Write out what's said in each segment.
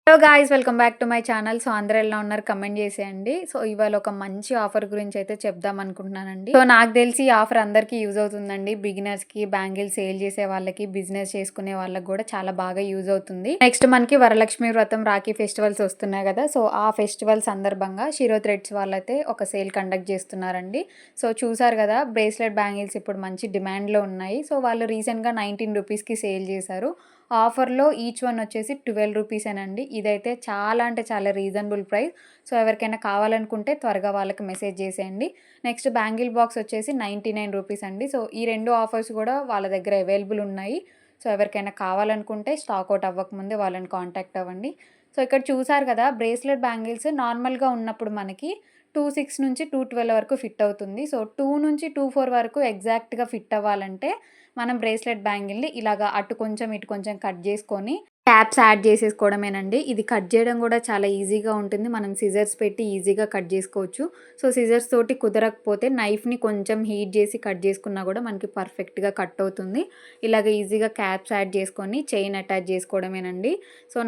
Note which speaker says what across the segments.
Speaker 1: Hello guys, welcome back to my channel. So అందరూ ఎలా ఉన్నారు కమెంట్ చేసేయండి. సో ఇవాళ ఒక మంచి ఆఫర్ గురించి అయితే చెప్దాం అనుకుంటున్నానండి. సో నాకు తెలిసి ఈ ఆఫర్ అందరికీ యూజ్ అవుతుందండి. బిగినర్స్కి, బ్యాంగిల్ సేల్ చేసే వాళ్ళకి, బిజినెస్ చేసుకునే వాళ్ళకి కూడా చాలా బాగా యూజ్ అవుతుంది. నెక్స్ట్ మనకి వరలక్ష్మి వ్రతం, రాఖీ ఫెస్టివల్స్ వస్తున్నాయి కదా. సో ఆ ఫెస్టివల్ సందర్భంగా షీరో థ్రెడ్స్ వాళ్ళైతే ఒక సేల్ కండక్ట్ చేస్తున్నారండి. సో చూసారు కదా, బ్రేస్లెట్ బ్యాంగిల్స్ ఇప్పుడు మంచి డిమాండ్లో ఉన్నాయి. సో వాళ్ళు రీసెంట్గా 19 రూపీస్కి సేల్ చేశారు. ఆఫర్లో ఈచ్ వన్ వచ్చేసి 12 రూపీసేనండి. ఇదైతే చాలా అంటే చాలా రీజనబుల్ ప్రైస్. సో ఎవరికైనా కావాలనుకుంటే త్వరగా వాళ్ళకి మెసేజ్ చేసేయండి. నెక్స్ట్ బ్యాంగిల్ బాక్స్ వచ్చేసి 99 రూపీస్ అండి. సో ఈ రెండు ఆఫర్స్ కూడా వాళ్ళ దగ్గర అవైలబుల్ ఉన్నాయి. సో ఎవరికైనా కావాలనుకుంటే స్టాక్ అవుట్ అవ్వకముందే వాళ్ళని కాంటాక్ట్ అవ్వండి. సో ఇక్కడ చూసారు కదా, బ్రేస్లెట్ బ్యాంగిల్స్ నార్మల్గా ఉన్నప్పుడు మనకి 26 నుంచి 212 వరకు ఫిట్ అవుతుంది. సో 2 నుంచి 24 వరకు ఎగ్జాక్ట్గా ఫిట్ అవ్వాలంటే మనం బ్రేస్లెట్ బ్యాంగిల్ని ఇలాగా అటు కొంచెం ఇటు కొంచెం కట్ చేసుకొని క్యాప్స్ యాడ్ చేసేసుకోవడమేనండి. ఇది కట్ చేయడం కూడా చాలా ఈజీగా ఉంటుంది. మనం సిజర్స్ పెట్టి ఈజీగా కట్ చేసుకోవచ్చు. సో సిజర్స్ తోటి కుదరకపోతే నైఫ్ని కొంచెం హీట్ చేసి కట్ చేసుకున్నా కూడా మనకి పర్ఫెక్ట్గా కట్ అవుతుంది. ఇలాగ ఈజీగా క్యాప్స్ యాడ్ చేసుకొని చైన్ అటాచ్ చేసుకోవడమేనండి. సో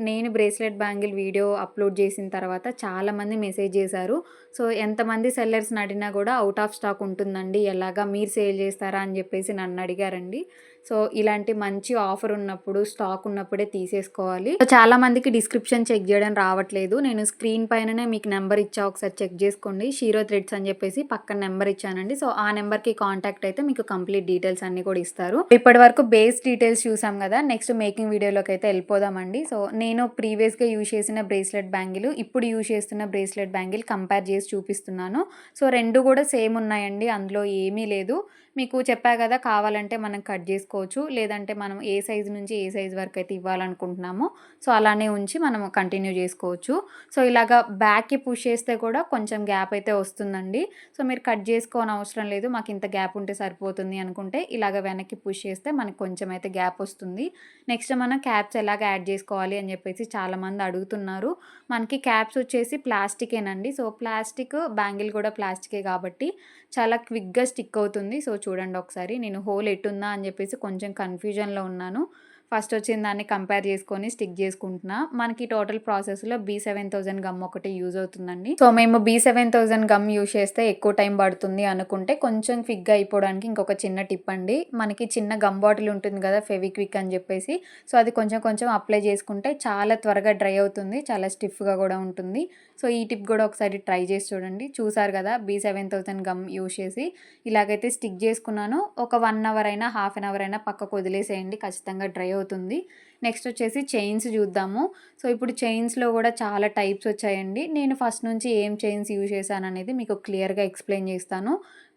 Speaker 1: నేను బ్రేస్లెట్ బ్యాంగిల్ వీడియో అప్లోడ్ చేసిన తర్వాత చాలామంది మెసేజ్ చేశారు. సో ఎంతమంది సెల్లర్స్ని అడిగినా కూడా అవుట్ ఆఫ్ స్టాక్ ఉంటుందండి, ఎలాగా మీరు సేల్ చేస్తారా అని చెప్పేసి నన్ను అడిగారండి. సో ఇలాంటి మంచి ఆఫర్ ఉన్నప్పుడు, స్టాక్ ఉన్నప్పుడే తీసేసుకోవాలి. సో చాలా మందికి డిస్క్రిప్షన్ చెక్ చేయడం రావట్లేదు. నేను స్క్రీన్ పైననే మీకు నెంబర్ ఇచ్చా, ఒకసారి చెక్ చేసుకోండి. షీరో థ్రెడ్స్ అని చెప్పేసి పక్కన నెంబర్ ఇచ్చానండి. సో ఆ నెంబర్కి కాంటాక్ట్ అయితే మీకు కంప్లీట్ డీటెయిల్స్ అన్ని కూడా ఇస్తారు. ఇప్పటి వరకు బేస్ డీటెయిల్స్ చూసాం కదా, నెక్స్ట్ మేకింగ్ వీడియోలోకి అయితే వెళ్ళిపోదామండి. సో నేను ప్రీవియస్గా యూజ్ చేసిన బ్రేస్లెట్ బ్యాంగిల్, ఇప్పుడు యూజ్ చేస్తున్న బ్రేస్లెట్ బ్యాంగిల్ కంపేర్ చేసి చూపిస్తున్నాను. సో రెండు కూడా సేమ్ ఉన్నాయండి, అందులో ఏమీ లేదు. మీకు చెప్పా కదా, కావాలంటే మనం కట్ చేసుకోవచ్చు, లేదంటే మనం ఏ సైజు నుంచి ఏ సైజు వరకు అయితే ఇవ్వాలనుకుంటున్నామో సో అలానే ఉంచి మనం కంటిన్యూ చేసుకోవచ్చు. సో ఇలాగా బ్యాక్కి పుష్ చేస్తే కూడా కొంచెం గ్యాప్ అయితే వస్తుందండి. సో మీరు కట్ చేసుకోని అవసరం లేదు, మాకు ఇంత గ్యాప్ ఉంటే సరిపోతుంది అనుకుంటే ఇలాగ వెనక్కి పుష్ చేస్తే మనకు కొంచెం అయితే గ్యాప్ వస్తుంది. నెక్స్ట్ మనం క్యాప్స్ ఎలాగ యాడ్ చేసుకోవాలి అని చెప్పేసి చాలామంది అడుగుతున్నారు. మనకి క్యాప్స్ వచ్చేసి ప్లాస్టికేనండి. సో ప్లాస్టిక్ బ్యాంగిల్ కూడా ప్లాస్టికే కాబట్టి చాలా క్విక్గా స్టిక్ అవుతుంది. సో చూడండి ఒకసారి, నేను హోల్ ఎటుందా అని చెప్పేసి కొంచెం కన్ఫ్యూజన్లో ఉన్నాను. ఫస్ట్ వచ్చిన దాన్ని కంపేర్ చేసుకొని స్టిక్ చేసుకుంటున్నా. మనకి టోటల్ ప్రాసెస్లో B7000 గమ్ ఒకటి యూజ్ అవుతుందండి. సో మేము B7000 గమ్ యూజ్ చేస్తే ఎక్కువ టైం పడుతుంది అనుకుంటే కొంచెం క్విక్గా అయిపోవడానికి ఇంకొక చిన్న టిప్ అండి. మనకి చిన్న గమ్ బాటిల్ ఉంటుంది కదా, ఫెవిక్విక్ అని చెప్పేసి, సో అది కొంచెం కొంచెం అప్లై చేసుకుంటే చాలా త్వరగా డ్రై అవుతుంది, చాలా స్టిఫ్గా కూడా ఉంటుంది. సో ఈ టిప్ కూడా ఒకసారి ట్రై చేసి చూడండి. చూసారు కదా, B7000 గమ్ యూజ్ చేసి ఇలాగైతే స్టిక్ చేసుకున్నాను. ఒక 1 అవర్ అయినా, హాఫ్ అన్ అవర్ అయినా పక్కకు వదిలేసేయండి, ఖచ్చితంగా డ్రై అవుతుంది. నెక్స్ట్ వచ్చేసి చైన్స్ చూద్దాము. సో ఇప్పుడు చైన్స్లో కూడా చాలా టైప్స్ వచ్చాయండి. నేను ఫస్ట్ నుంచి ఏం చైన్స్ యూజ్ చేశాను అనేది మీకు క్లియర్గా ఎక్స్ప్లెయిన్ చేస్తాను.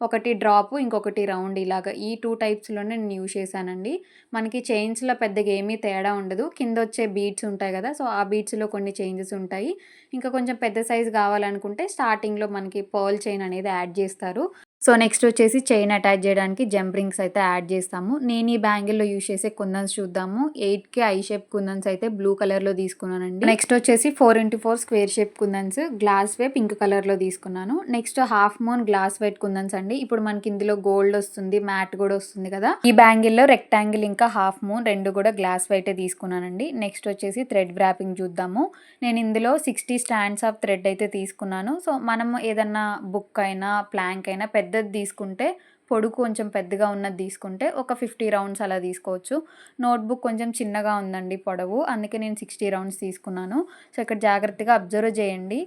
Speaker 1: ఒకటి డ్రాప్, ఇంకొకటి రౌండ్, ఇలాగా ఈ 2 టైప్స్లోనే నేను యూజ్ చేశానండి. మనకి చైన్స్లో పెద్దగా ఏమీ తేడా ఉండదు. కింద వచ్చే బీడ్స్ ఉంటాయి కదా, సో ఆ బీడ్స్లో కొన్ని చేంజెస్ ఉంటాయి. ఇంకా కొంచెం పెద్ద సైజు కావాలనుకుంటే స్టార్టింగ్లో మనకి పర్ల్ చైన్ అనేది యాడ్ చేస్తారు. సో నెక్స్ట్ వచ్చేసి చైన్ అటాచ్ చేయడానికి జంప్ రింగ్స్ అయితే యాడ్ చేస్తాము. నేను ఈ బ్యాంగిల్లో యూజ్ చేసే కుందన్స్ చూద్దాము. 8K ఐ షేప్ కుందన్స్ అయితే బ్లూ కలర్లో తీసుకున్నానండి. నెక్స్ట్ వచ్చేసి 4x4 square shape kundans glass వే పింక్ కలర్లో తీసుకున్నాను. Next half moon glass white kundans అండి. ఇప్పుడు మనకి ఇందులో గోల్డ్ వస్తుంది, మ్యాట్ కూడా వస్తుంది కదా. ఈ బ్యాంగిల్లో రెక్టాంగిల్ ఇంకా హాఫ్ మూన్ రెండు కూడా గ్లాస్ వైటే తీసుకున్నానండి. నెక్స్ట్ వచ్చేసి థ్రెడ్ వ్రాపింగ్ చూద్దాము. నేను ఇందులో 60 స్టాండ్స్ ఆఫ్ థ్రెడ్ అయితే తీసుకున్నాను. సో మనం ఏదన్నా బుక్ అయినా ప్లాంక్ అయినా పెద్దది తీసుకుంటే, పొడుగు కొంచెం పెద్దగా ఉన్నది తీసుకుంటే ఒక 50 రౌండ్స్ అలా తీసుకోవచ్చు. నోట్బుక్ కొంచెం చిన్నగా ఉందండి పొడవు, అందుకే నేను 60 రౌండ్స్ తీసుకున్నాను. సో ఇక్కడ జాగ్రత్తగా అబ్జర్వ్ చేయండి.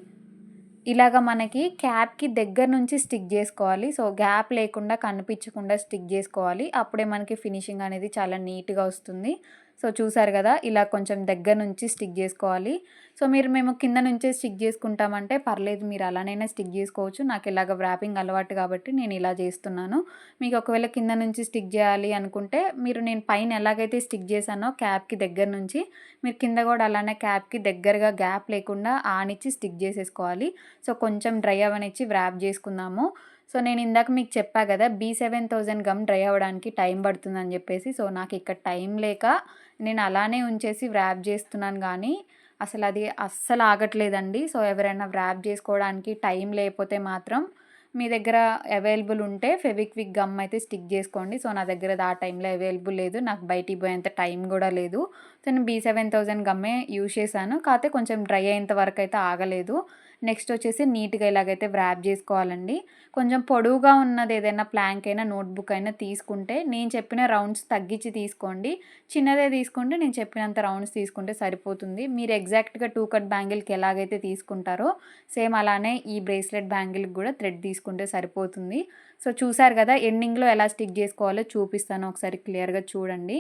Speaker 1: ఇలాగ మనకి క్యాప్కి దగ్గర నుంచి స్టిక్ చేసుకోవాలి. సో గ్యాప్ లేకుండా, కనిపించకుండా స్టిక్ చేసుకోవాలి. అప్పుడే మనకి ఫినిషింగ్ అనేది చాలా నీట్గా వస్తుంది. సో చూసారు కదా, ఇలా కొంచెం దగ్గర నుంచి స్టిక్ చేసుకోవాలి. సో మేము కింద నుంచే స్టిక్ చేసుకుంటామంటే పర్లేదు, మీరు అలానైనా స్టిక్ చేసుకోవచ్చు. నాకు ఇలాగ వ్రాపింగ్ అలవాటు కాబట్టి నేను ఇలా చేస్తున్నాను. మీకు ఒకవేళ కింద నుంచి స్టిక్ చేయాలి అనుకుంటే నేను పైన ఎలాగైతే స్టిక్ చేశానో క్యాప్కి దగ్గర నుంచి, మీరు కింద కూడా అలానే క్యాప్కి దగ్గరగా గ్యాప్ లేకుండా ఆనిచ్చి స్టిక్ చేసేసుకోవాలి. సో కొంచెం డ్రై అవనిచ్చి వ్రాప్ చేసుకుందాము. సో నేను ఇందాక మీకు చెప్పా కదా, B7000 గమ్ డ్రై అవ్వడానికి టైం పడుతుందని చెప్పేసి. సో నాకు ఇక్కడ టైం లేక నేను అలానే ఉంచేసి వ్రాప్ చేస్తున్నాను, కానీ అసలు అది అస్సలు ఆగట్లేదండి. సో ఎవరైనా వ్రాప్ చేసుకోవడానికి టైం లేకపోతే మాత్రం మీ దగ్గర అవైలబుల్ ఉంటే ఫెవిక్విక్ గమ్ అయితే స్టిక్ చేసుకోండి. సో నా దగ్గర ఆ టైంలో అవైలబుల్ లేదు, నాకు బయటికి పోయేంత టైం కూడా లేదు. సో నేను B7000 గమ్మే యూజ్ చేశాను. కాకపోతే కొంచెం డ్రై అయ్యేంత వరకు అయితే ఆగలేదు. నెక్స్ట్ వచ్చేసి నీట్‌గా ఇలాగైతే వ్రాప్ చేసుకోవాలండి. కొంచెం పొడవుగా ఉన్నది ఏదైనా ప్లాంక్ అయినా, నోట్‌బుక్ అయినా తీసుకుంటే నేను చెప్పిన రౌండ్స్ తగ్గించి తీసుకోండి. చిన్నదే తీసుకుంటే నేను చెప్పినంత రౌండ్స్ తీసుకుంటే సరిపోతుంది. మీరు ఎగ్జాక్ట్‌గా 2 కట్ బ్యాంగిల్‌కి ఎలాగైతే తీసుకుంటారో సేమ్ అలానే ఈ బ్రేస్లెట్ బ్యాంగిల్‌కి కూడా థ్రెడ్ తీసుకుంటే సరిపోతుంది. సో చూసారు కదా, ఎండింగ్‌లో ఎలా స్టిక్ చేసుకోవాలో చూపిస్తాను, ఒకసారి క్లియర్‌గా చూడండి.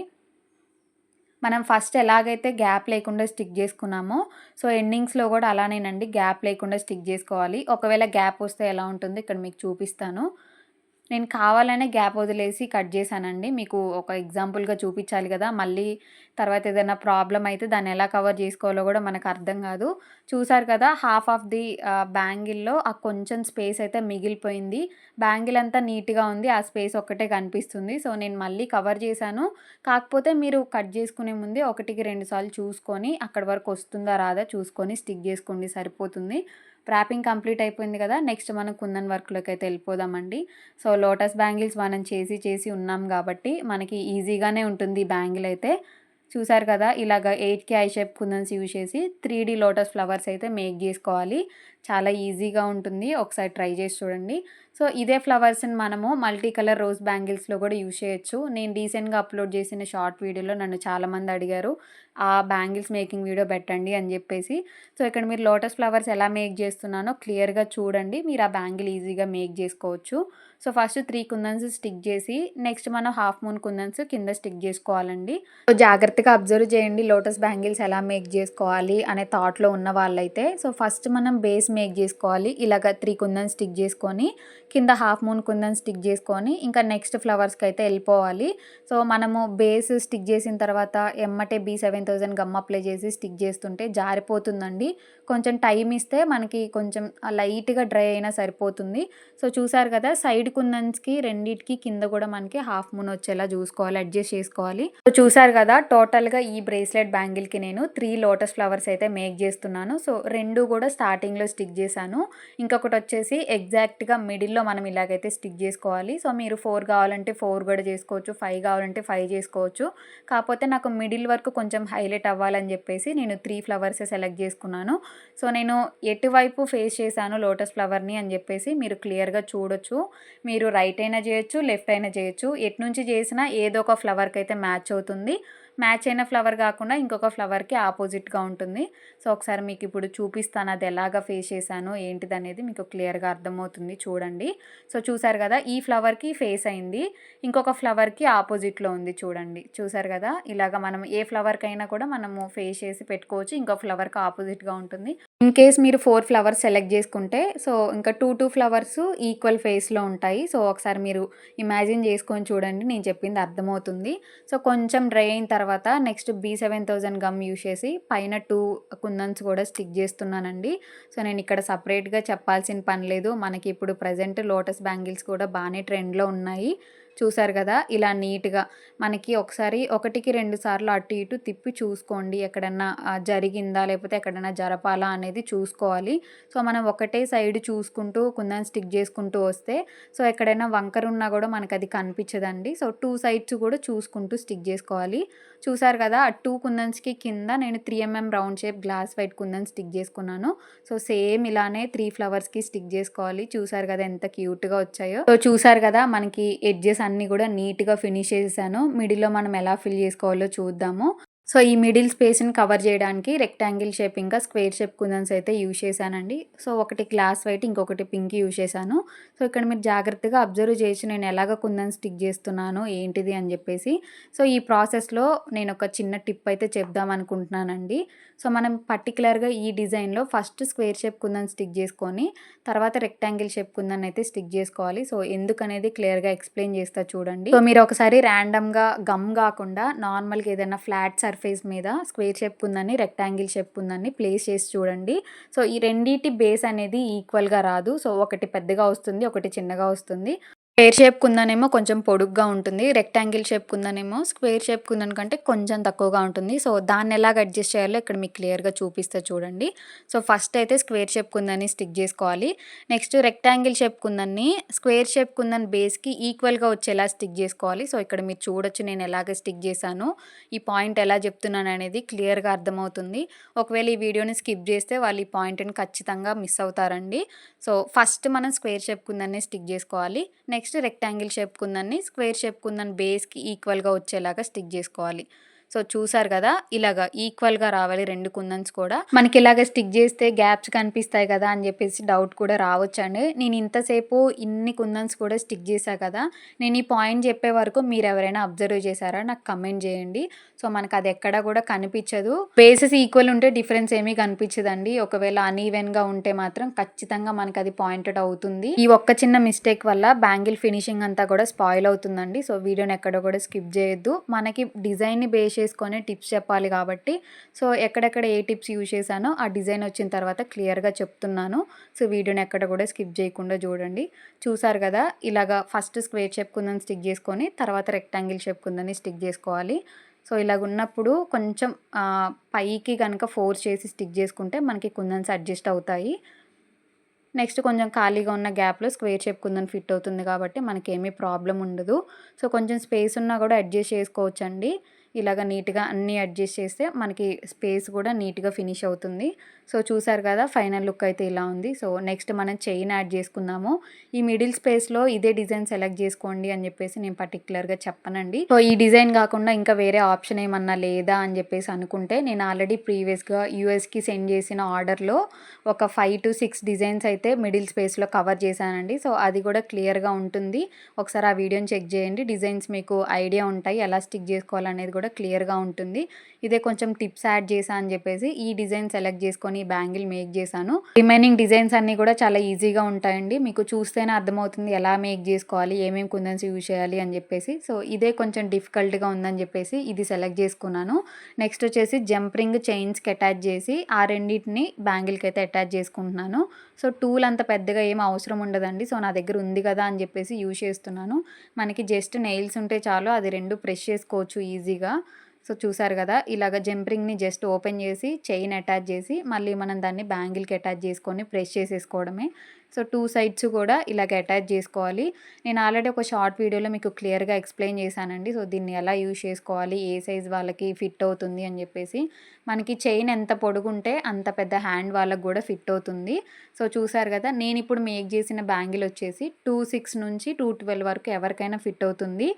Speaker 1: మనం ఫస్ట్ ఎలాగైతే గ్యాప్ లేకుండా స్టిక్ చేసుకున్నామో సో ఎండింగ్స్‌లో కూడా అలానేనండి, గ్యాప్ లేకుండా స్టిక్ చేసుకోవాలి. ఒకవేళ గ్యాప్ వస్తే ఎలా ఉంటుందో ఇక్కడ మీకు చూపిస్తాను. నేను కావాలనే గ్యాప్ వదిలేసి కట్ చేశానండి. మీకు ఒక ఎగ్జాంపుల్‌గా చూపించాలి కదా! మళ్ళీ తర్వాత ఏదైనా ప్రాబ్లమ్ అయితే దాన్ని ఎలా కవర్ చేసుకోవాలో కూడా మనకు అర్థం కాదు. చూసారు కదా, హాఫ్ ఆఫ్ ది బ్యాంగిల్‌లో ఆ కొంచెం స్పేస్ అయితే మిగిలిపోయింది. బ్యాంగిల్ అంతా నీట్‌గా ఉంది. ఆ స్పేస్ ఒక్కటే కనిపిస్తుంది. సో నేను మళ్ళీ కవర్ చేశాను. కాకపోతే మీరు కట్ చేసుకునే ముందే 1కి 2 సార్లు చూసుకొని అక్కడి వరకు వస్తుందా రాదా చూసుకొని స్టిక్ చేసుకోండి, సరిపోతుంది. వ్రాపింగ్ కంప్లీట్ అయిపోయింది కదా! నెక్స్ట్ మనం కుందన్ వర్క్‌లోకి అయితే వెళ్ళిపోదామండి. సో లోటస్ బ్యాంగిల్స్ మనం చేసి ఉన్నాం కాబట్టి మనకి ఈజీగానే ఉంటుంది ఈ బ్యాంగిల్ అయితే. చూసారు కదా, ఇలాగ 8కి ఐ షేప్ కుందన్స్ యూజ్ చేసి 3D లోటస్ ఫ్లవర్స్ అయితే మేక్ చేసుకోవాలి. చాలా ఈజీగా ఉంటుంది. ఒకసారి ట్రై చేసి చూడండి. సో ఇదే ఫ్లవర్స్‌ని మనము మల్టీ కలర్ రోజ్ బ్యాంగిల్స్‌లో కూడా యూజ్ చేయొచ్చు. నేను రీసెంట్‌గా అప్లోడ్ చేసిన షార్ట్ వీడియోలో నన్ను చాలామంది అడిగారు, ఆ బ్యాంగిల్స్ మేకింగ్ వీడియో పెట్టండి అని చెప్పేసి. సో ఇక్కడ మీరు లోటస్ ఫ్లవర్స్ ఎలా మేక్ చేస్తున్నానో క్లియర్‌గా చూడండి. మీరు ఆ బ్యాంగిల్ ఈజీగా మేక్ చేసుకోవచ్చు. సో ఫస్ట్ 3 కుందన్స్ స్టిక్ చేసి నెక్స్ట్ మనం హాఫ్ మూన్ కుందన్స్ కింద స్టిక్ చేసుకోవాలండి. సో జాగ్రత్తగా అబ్జర్వ్ చేయండి లోటస్ బ్యాంగిల్స్ ఎలా మేక్ చేసుకోవాలి అనే థాట్‌లో ఉన్న వాళ్ళైతే. సో ఫస్ట్ మనం బేస్ మేక్ చేసుకోవాలి. ఇలాగ 3 కుందన్స్ స్టిక్ చేసుకొని కింద హాఫ్ మూన్ కుందన్ స్టిక్ చేసుకొని ఇంకా నెక్స్ట్ ఫ్లవర్స్‌కి అయితే వెళ్ళిపోవాలి. సో మనము బేస్ స్టిక్ చేసిన తర్వాత ఎమ్మటే B7000 గమ్ అప్లై చేసి స్టిక్ చేస్తుంటే జారిపోతుందండి. కొంచెం టైం ఇస్తే మనకి కొంచెం లైట్‌గా డ్రై అయినా సరిపోతుంది. సో చూసారు కదా, సైడ్ కుందన్స్‌కి రెండిటికి కింద కూడా మనకి హాఫ్ మూన్ వచ్చేలా చూసుకోవాలి, అడ్జస్ట్ చేసుకోవాలి. సో చూసారు కదా, టోటల్‌గా ఈ బ్రేస్లెట్ బ్యాంగిల్‌కి నేను 3 లోటస్ ఫ్లవర్స్ అయితే మేక్ చేస్తున్నాను. సో 2 కూడా స్టార్టింగ్‌లో స్టిక్ చేశాను. ఇంకొకటి వచ్చేసి ఎగ్జాక్ట్‌గా మిడిల్‌లో మనం ఇలాగైతే స్టిక్ చేసుకోవాలి. సో మీరు 4 కావాలంటే 4 కూడా చేసుకోవచ్చు, 5 కావాలంటే 5 చేసుకోవచ్చు. కాకపోతే నాకు మిడిల్ వరకు కొంచెం హైలైట్ అవ్వాలని చెప్పేసి నేను 3 ఫ్లవర్సే సెలెక్ట్ చేసుకున్నాను. సో నేను ఎటువైపు ఫేస్ చేశాను లోటస్ ఫ్లవర్‌ని అని చెప్పేసి మీరు క్లియర్‌గా చూడొచ్చు. మీరు రైట్ అయినా చేయొచ్చు, లెఫ్ట్ అయినా చేయొచ్చు. ఎటు నుంచి చేసినా ఏదో ఒక ఫ్లవర్‌కి అయితే మ్యాచ్ అవుతుంది. మ్యాచ్ అయిన ఫ్లవర్ కాకుండా ఇంకొక ఫ్లవర్‌కి ఆపోజిట్‌గా ఉంటుంది. సో ఒకసారి మీకు ఇప్పుడు చూపిస్తాను అది ఎలాగా ఫేస్ చేశాను ఏంటిదనేది మీకు క్లియర్‌గా అర్థమవుతుంది, చూడండి. సో చూసారు కదా, ఈ ఫ్లవర్‌కి ఫేస్ అయింది. ఇంకొక ఫ్లవర్‌కి ఆపోజిట్‌లో ఉంది చూడండి. చూసారు కదా, ఇలాగ మనం ఏ ఫ్లవర్‌కైనా కూడా మనము ఫేస్ చేసి పెట్టుకోవచ్చు. ఇంకో ఫ్లవర్‌కి ఆపోజిట్‌గా ఉంటుంది. ఇన్ కేస్ మీరు 4 ఫ్లవర్స్ సెలెక్ట్ చేసుకుంటే సో ఇంకా 2 ఫ్లవర్స్ ఈక్వల్ ఫేస్‌లో ఉంటాయి. సో ఒకసారి మీరు ఇమాజిన్ చేసుకొని చూడండి, నేను చెప్పింది అర్థమవుతుంది. సో కొంచెం డ్రై అయిన తర్వాత నెక్స్ట్ B7000 గమ్ యూజ్ చేసి పైన 2 కుందన్స్ కూడా స్టిక్ చేస్తున్నానండి. సో నేను ఇక్కడ సెపరేట్‌గా చెప్పాల్సిన పని లేదు. మనకి ఇప్పుడు ప్రెజెంట్ లోటస్ బ్యాంగిల్స్ కూడా బాగానే ట్రెండ్‌లో ఉన్నాయి. చూసారు కదా, ఇలా నీట్‌గా మనకి ఒకసారి 1కి 2 సార్లు అటు ఇటు తిప్పి చూసుకోండి. ఎక్కడన్నా జరిగిందా లేకపోతే ఎక్కడైనా జరపాలా అనేది చూసుకోవాలి. సో మనం ఒకటే సైడ్ చూసుకుంటూ కుందన్ స్టిక్ చేసుకుంటూ వస్తే సో ఎక్కడైనా వంకర ఉన్నా కూడా మనకు అది కనిపించదండి. సో 2 సైడ్స్ కూడా చూసుకుంటూ స్టిక్ చేసుకోవాలి. చూసారు కదా, ఆ 2 కుందన్స్‌కి కింద నేను 3 round shape glass white kundan stick చేసుకున్నాను. సో సేమ్ ఇలానే 3 ఫ్లవర్స్‌కి స్టిక్ చేసుకోవాలి. చూసారు కదా ఎంత క్యూట్‌గా వచ్చాయో. సో చూసారు కదా, మనకి ఎడ్జెస్ అన్నీ కూడా నీట్‌గా ఫినిష్ చేసేసాను. మిడిల్‌లో మనం ఎలా ఫిల్ చేసుకోవాలో చూద్దాము. సో ఈ మిడిల్ స్పేస్‌ని కవర్ చేయడానికి రెక్టాంగిల్ షేప్ ఇంకా స్క్వేర్ షేప్ కుందన్స్ అయితే యూజ్ చేశానండి. సో ఒకటి గ్లాస్ వైట్, ఇంకొకటి పింక్ యూజ్ చేశాను. సో ఇక్కడ మీరు జాగ్రత్తగా అబ్జర్వ్ చేయొచ్చు నేను ఎలాగ కుందన్ స్టిక్ చేస్తున్నాను ఏంటిది అని చెప్పేసి. సో ఈ ప్రాసెస్‌లో నేను ఒక చిన్న టిప్ అయితే చెప్దాం అనుకుంటున్నానండి. సో మనం పర్టికులర్‌గా ఈ డిజైన్‌లో first square shape kundan stick చేసుకొని తర్వాత రెక్టాంగిల్ షేప్ కుందన్ అయితే స్టిక్ చేసుకోవాలి. సో ఎందుకనేది క్లియర్‌గా ఎక్స్‌ప్లెయిన్ చేస్తా చూడండి. సో మీరు ఒకసారి ర్యాండమ్‌గా గమ్ కాకుండా నార్మల్‌గా ఏదైనా ఫ్లాట్ సర్ఫేస్ మీద స్క్వేర్ షేప్ కుందన్ని, రెక్టాంగిల్ షేప్ కుందన్ని ప్లేస్ చేసి చూడండి. సో ఈ రెండిటి బేస్ అనేది ఈక్వల్‌గా రాదు. సో ఒకటి పెద్దగా వస్తుంది, ఒకటి చిన్నగా వస్తుంది. స్క్వేర్ షేప్ కుందనేమో కొంచెం పొడుగ్గా ఉంటుంది. రెక్టాంగిల్ షేప్ కుందనేమో స్క్వేర్ షేప్ కుందన్ కంటే కొంచెం తక్కువగా ఉంటుంది. సో, దాన్నెలాగ అడ్జస్ట్ చేయాలో ఇక్కడ మీకు క్లియర్‌గా చూపిస్తా చూడండి. సో, ఫస్ట్ అయితే స్క్వేర్ షేప్ కుందన్ని స్టిక్ జేసుకోవాలి. నెక్స్ట్ రెక్టాంగిల్ షేప్ కుందన్ని స్క్వేర్ షేప్ కుందన్ బేస్‌కి ఈక్వల్‌గా వచ్చేలా స్టిక్ జేసుకోవాలి. సో, ఇక్కడ మీరు చూడొచ్చు నేను ఎలాగ స్టిక్ జేశానో. ఈ పాయింట్ ఎలా చెప్తున్నాననేది క్లియర్‌గా అర్థమవుతుంది. ఒకవేళ ఈ వీడియోని స్కిప్ జేస్తే వాళ్ళు ఈ పాయింట్‌ని ఖచ్చితంగా మిస్ అవుతారండి. సో, ఫస్ట్ మనం స్క్వేర్ షేప్ కుందన్ని స్టిక్ జేసుకోవాలి. నెక్స్ట్ రెక్టాంగిల్ షేప్ కుందన్ని స్క్వేర్ షేప్ కుందన్ బేస్‌కి ఈక్వల్‌గా వచ్చేలాగా స్టిక్ జేసుకోవాలి. సో, చూసారు గదా! ఇలాగా ఈక్వల్‌గా రావాలి 2 కుందన్స్ కూడా. మనకిలాగ స్టిక్ జేస్తే గ్యాప్స్ కనిపిస్తాయి గదా! అని జెప్పేసి డౌట్ కూడా రావచ్చండి. నేను ఇంతసేపు ఇన్ని కుందన్స్ కూడా స్టిక్ జేశా కదా! నేను ఈ పాయింట్ జెప్పే వరకు మీరెవరైనా అబ్జర్వ్ చేశారా? నాకు కమెంట్ జేయండి. సో, మనకది ఎక్కడ గూడా కనిపిచ్చదు. బేసెస్ ఈక్వల్ ఉంటే డిఫరెన్స్ ఏమీ కనిపిచ్చదండి. ఒకవేళ అన్‌ఈవెన్‌గా ఉంటే మాత్రం ఖచ్చితంగా మనకది పాయింటెడ్ అవుతుంది. ఈ ఒక్క చిన్న మిస్టేక్ వల్ల బ్యాంగిల్ ఫినిషింగ్ అంతా కూడా స్పాయిల్ అవుతుందండి. సో, వీడియోని ఎక్కడ కూడా స్కిప్ జేయొద్దు. మనకి డిజైన్‌ని బేస్ చేసుకొని టిప్స్ చెప్పాలి కాబట్టి, సో, ఎక్కడెక్కడ ఏ టిప్స్ యూజ్ చేశానో ఆ డిజైన్ వచ్చిన తర్వాత క్లియర్‌గా చెప్తున్నాను. సో, వీడియోని ఎక్కడ కూడా స్కిప్ చేయకుండా చూడండి. చూసారు కదా! ఇలాగా ఫస్ట్ స్క్వేర్ షేప్ కుందని స్టిక్ చేసుకొని, తర్వాత రెక్టాంగిల్ షేప్ కుందని స్టిక్ చేసుకోవాలి. సో, ఇలాగున్నప్పుడు కొంచెం పైకి గనక ఫోర్స్ చేసి స్టిక్ చేసుకుంటే మనకి కుందన్స్ అడ్జస్ట్ అవుతాయి. నెక్స్ట్ కొంచెం ఖాళీగా ఉన్న గ్యాప్‌లో స్క్వేర్ షేప్ కుందన్ ఫిట్ అవుతుంది కాబట్టి మనకేమీ ప్రాబ్లమ్ ఉండదు. సో, కొంచెం స్పేస్ ఉన్నా కూడా అడ్జస్ట్ చేసుకోవచ్చండి. ఇలాగ నీట్‌గా అన్నీ అడ్జస్ట్ చేస్తే మనకి స్పేస్ కూడా నీట్‌గా ఫినిష్ అవుతుంది. సో, చూసారు కదా! ఫైనల్ లుక్ అయితే ఇలా ఉంది. సో, నెక్స్ట్ మనం చైన్ యాడ్ చేసుకుందాము. ఈ మిడిల్ స్పేస్‌లో ఇదే డిజైన్ సెలెక్ట్ చేసుకోండి అని చెప్పేసి నేను పర్టిక్యులర్‌గా చెప్పనండి. సో, ఈ డిజైన్ కాకుండా ఇంకా వేరే ఆప్షన్ ఏమన్నా లేదా అని చెప్పేసి అనుకుంటే నేను ఆల్రెడీ ప్రీవియస్‌గా యూఎస్‌కి సెండ్ చేసిన ఆర్డర్‌లో ఒక 5-6 డిజైన్స్ అయితే మిడిల్ స్పేస్‌లో కవర్ చేశానండి. సో, అది కూడా క్లియర్‌గా ఉంటుంది. ఒకసారి ఆ వీడియోని చెక్ చేయండి. డిజైన్స్ మీకు ఐడియా ఉంటాయి. ఎలా స్టిక్ చేసుకోవాలనేది కూడా క్లియర్‌గా ఉంటుంది. ఇదే కొంచెం టిప్స్ యాడ్ చేశా అని చెప్పేసి ఈ డిజైన్ సెలెక్ట్ చేసుకొని ఈ బ్యాంగిల్ మేక్ చేశాను. రిమైనింగ్ డిజైన్స్ అన్నీ కూడా చాలా ఈజీగా ఉంటాయండి. మీకు చూస్తేనే అర్థమవుతుంది ఎలా మేక్ చేసుకోవాలి, ఏమేమి కుందన్స్ యూజ్ చేయాలి అని చెప్పేసి. సో, ఇదే కొంచెం డిఫికల్ట్‌గా ఉందని చెప్పేసి ఇది సెలెక్ట్ చేసుకున్నాను. నెక్స్ట్ వచ్చేసి జంప్ రింగ్ చైన్స్‌కి అటాచ్ చేసి ఆ రెండిటిని బ్యాంగిల్‌కి అయితే అటాచ్ చేసుకుంటున్నాను. సో, టూల్ అంత పెద్దగా ఏం అవసరం ఉండదండి. సో, నా దగ్గర ఉంది కదా అని చెప్పేసి యూజ్ చేస్తున్నాను. మనకి జస్ట్ నెయిల్స్ ఉంటే చాలు అది 2 ప్రెస్ చేసుకోవచ్చు ఈజీగా. సో, చూసారు కదా! ఇలాగ జంప్ రింగ్‌ని జస్ట్ ఓపెన్ చేసి చైన్ అటాచ్ చేసి మళ్ళీ మనం దాన్ని బ్యాంగిల్‌కి అటాచ్ చేసుకొని ప్రెస్ చేసేసుకోవడమే. సో, 2 సైడ్స్ కూడా ఇలాగ అటాచ్ చేసుకోవాలి. నేను ఆల్రెడీ ఒక షార్ట్ వీడియోలో మీకు క్లియర్‌గా ఎక్స్‌ప్లెయిన్ చేశానండి. సో, దీన్ని ఎలా యూజ్ చేసుకోవాలి, ఏ సైజ్ వాళ్ళకి ఫిట్ అవుతుంది అని చెప్పేసి. మనకి చైన్ ఎంత పొడుగుంటే అంత పెద్ద హ్యాండ్ వాళ్ళకి కూడా ఫిట్ అవుతుంది. సో, చూసారు కదా! నేనిప్పుడు మేక్ చేసిన బ్యాంగిల్ వచ్చేసి 2.6 నుంచి 2.12 వరకు ఎవరికైనా ఫిట్ అవుతుంది.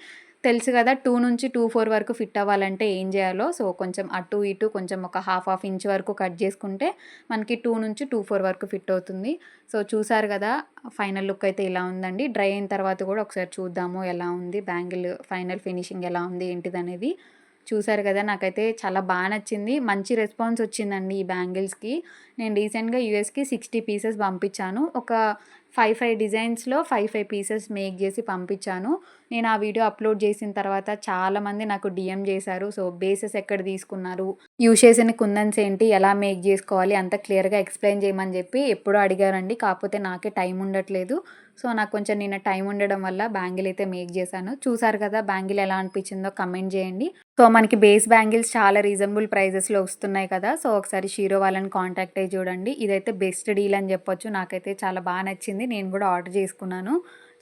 Speaker 1: తెలుసు కదా! 2-4 వరకు ఫిట్ అవ్వాలంటే ఏం చేయాలో. సో, కొంచెం అటు ఇటు కొంచెం ఒక హాఫ్ ఇంచ్ వరకు కట్ చేసుకుంటే మనకి 2-4 వరకు ఫిట్ అవుతుంది. సో, చూసారు కదా! ఫైనల్ లుక్ అయితే ఇలా ఉందండి. డ్రై అయిన తర్వాత కూడా ఒకసారి చూద్దాము ఎలా ఉంది బ్యాంగిల్ ఫైనల్ ఫినిషింగ్ ఎలా ఉంది ఏంటిదనేది. చూసారు కదా! నాకైతే చాలా నచ్చింది. మంచి రెస్పాన్స్ వచ్చిందండి ఈ బ్యాంగిల్స్‌కి. నేను రీసెంట్‌గా యూఎస్‌కి 60 పీసెస్ పంపించాను. ఒక 5 డిజైన్స్‌లో 5 పీసెస్ మేక్ చేసి పంపించాను. నేను ఆ వీడియో అప్లోడ్ చేసిన తర్వాత చాలామంది నాకు డీఎం చేశారు. సో, బేసెస్ ఎక్కడ తీసుకున్నారు, యూజ్ చేసిన కుందన్స్ ఏంటి, ఎలా మేక్ చేసుకోవాలి అంతా క్లియర్‌గా ఎక్స్‌ప్లెయిన్ చేయమని చెప్పి ఎప్పుడో అడిగారండి. కాకపోతే నాకే టైం ఉండట్లేదు. సో, నాకు కొంచెం నిన్న టైం ఉండడం వల్ల బ్యాంగిల్ అయితే మేక్ చేశాను. చూసారు కదా! బ్యాంగిల్ ఎలా అనిపించిందో కమెంట్ చేయండి. సో, మనకి బేస్ బ్యాంగిల్స్ చాలా రీజనబుల్ ప్రైజెస్‌లో వస్తున్నాయి కదా! సో, ఒకసారి షీరో వాళ్ళని కాంటాక్ట్ అయ్యి చూడండి. ఇదైతే బెస్ట్ డీల్ అని చెప్పొచ్చు. నాకైతే చాలా నచ్చింది. నేను కూడా ఆర్డర్ చేసుకున్నాను.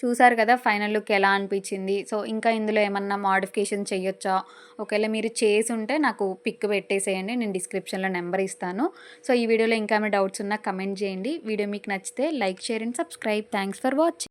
Speaker 1: చూసారు కదా! ఫైనల్ లుక్ ఎలా అనిపించింది. సో, ఇంకా ఇందులో ఏమన్నా మోడిఫికేషన్ చేయొచ్చా? ఒకవేళ మీరు చేసుంటే నాకు పిక్ పెట్టేసేయండి. నేను డిస్క్రిప్షన్‌లో నెంబర్ ఇస్తాను. సో, ఈ వీడియోలో ఇంకా ఏమైనా డౌట్స్ ఉన్నా కమెంట్ చేయండి. వీడియో మీకు నచ్చితే like, share and subscribe. Thanks for watching.